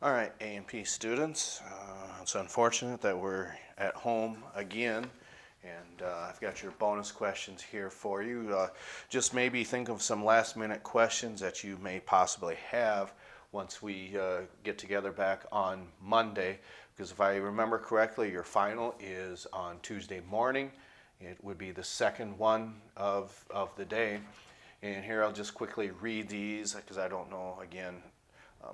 All right, A&P students, it's unfortunate that we're at home again, and I've got your bonus questions here for you. Just maybe think of some last minute questions that you may possibly have once we get together back on Monday, because if I remember correctly, your final is on Tuesday morning. It would be the second one of the day. And here I'll just quickly read these because I don't know, again,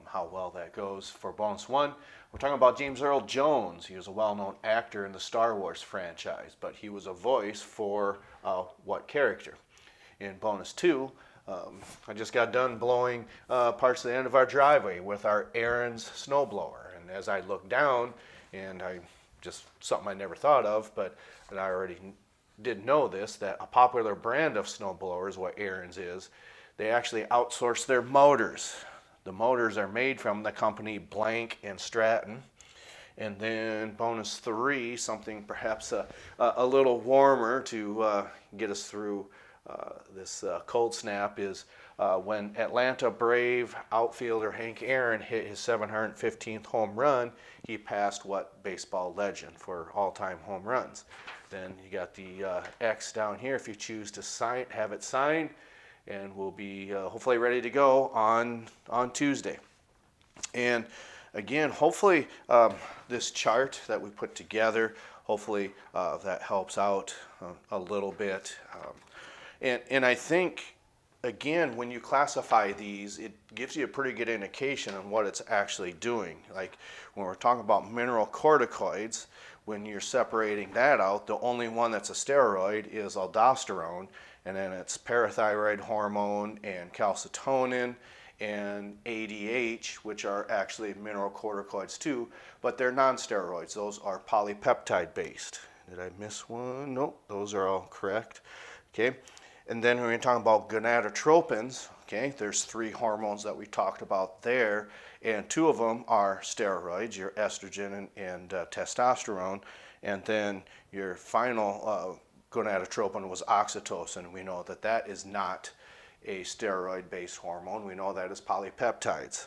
how well that goes. For bonus one, we're talking about James Earl Jones. He was a well-known actor in the Star Wars franchise, but he was a voice for what character? In bonus two, I just got done blowing parts of the end of our driveway with our Ariens snowblower, and as I looked down, and I just something I never thought of, but I already did know this, that a popular brand of snowblowers, what Ariens is, they actually outsource their motors. The motors are made from the company Blank and Stratton. And then bonus three, something perhaps a little warmer to get us through this cold snap, is when Atlanta Brave outfielder Hank Aaron hit his 715th home run, he passed what baseball legend for all-time home runs. Then you got the X down here if you choose to have it signed, and we'll be hopefully ready to go on Tuesday. And again, hopefully this chart that we put together, hopefully that helps out a little bit. And I think, again, when you classify these, it gives you a pretty good indication on what it's actually doing. Like when we're talking about mineralocorticoids, when you're separating that out, the only one that's a steroid is aldosterone, and then it's parathyroid hormone and calcitonin and ADH, which are actually mineralocorticoids too, but they're non-steroids. Those are polypeptide based. Did I miss one? Nope, those are all correct. Okay, and then when we're talking about gonadotropins, okay, there's three hormones that we talked about there, and two of them are steroids, your estrogen and testosterone, and then your final gonadotropin was oxytocin. We know that that is not a steroid-based hormone. We know that is polypeptides.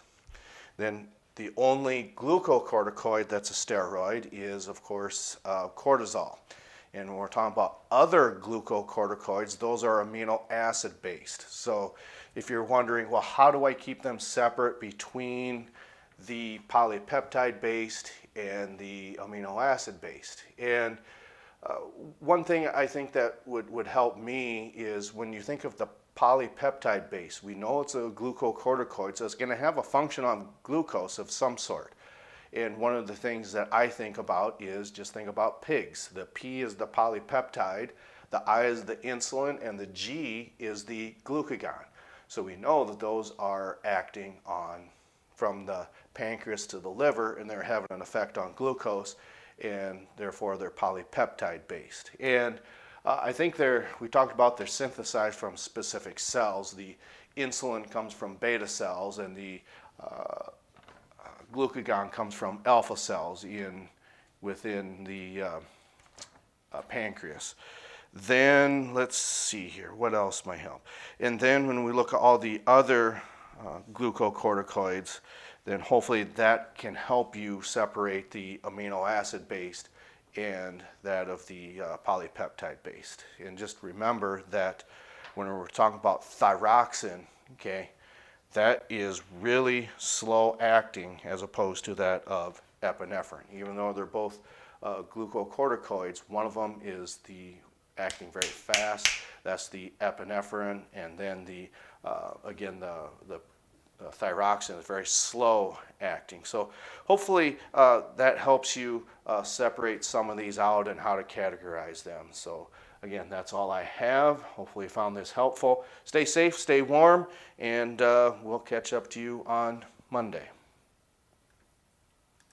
Then the only glucocorticoid that's a steroid is, of course, cortisol. And when we're talking about other glucocorticoids, those are amino acid based. So if you're wondering, well, how do I keep them separate between the polypeptide based and the amino acid based? And one thing I think that would help me is when you think of the polypeptide base, we know it's a glucocorticoid, so it's going to have a function on glucose of some sort. And one of the things that I think about is just think about pigs. The P is the polypeptide, the I is the insulin, and the G is the glucagon. So we know that those are acting on from the pancreas to the liver, and they're having an effect on glucose, and therefore they're polypeptide based. And I think we talked about they're synthesized from specific cells. The insulin comes from beta cells, and the glucagon comes from alpha cells within the pancreas. Then let's see here, what else might help? And then when we look at all the other glucocorticoids, then hopefully that can help you separate the amino acid based and that of the polypeptide based. And just remember that when we're talking about thyroxine, okay, that is really slow acting as opposed to that of epinephrine. Even though they're both glucocorticoids, one of them is acting very fast. That's the epinephrine, and then again the thyroxine is very slow acting. So hopefully that helps you separate some of these out and how to categorize them. So again, that's all I have. Hopefully you found this helpful. Stay safe, stay warm, and we'll catch up to you on Monday.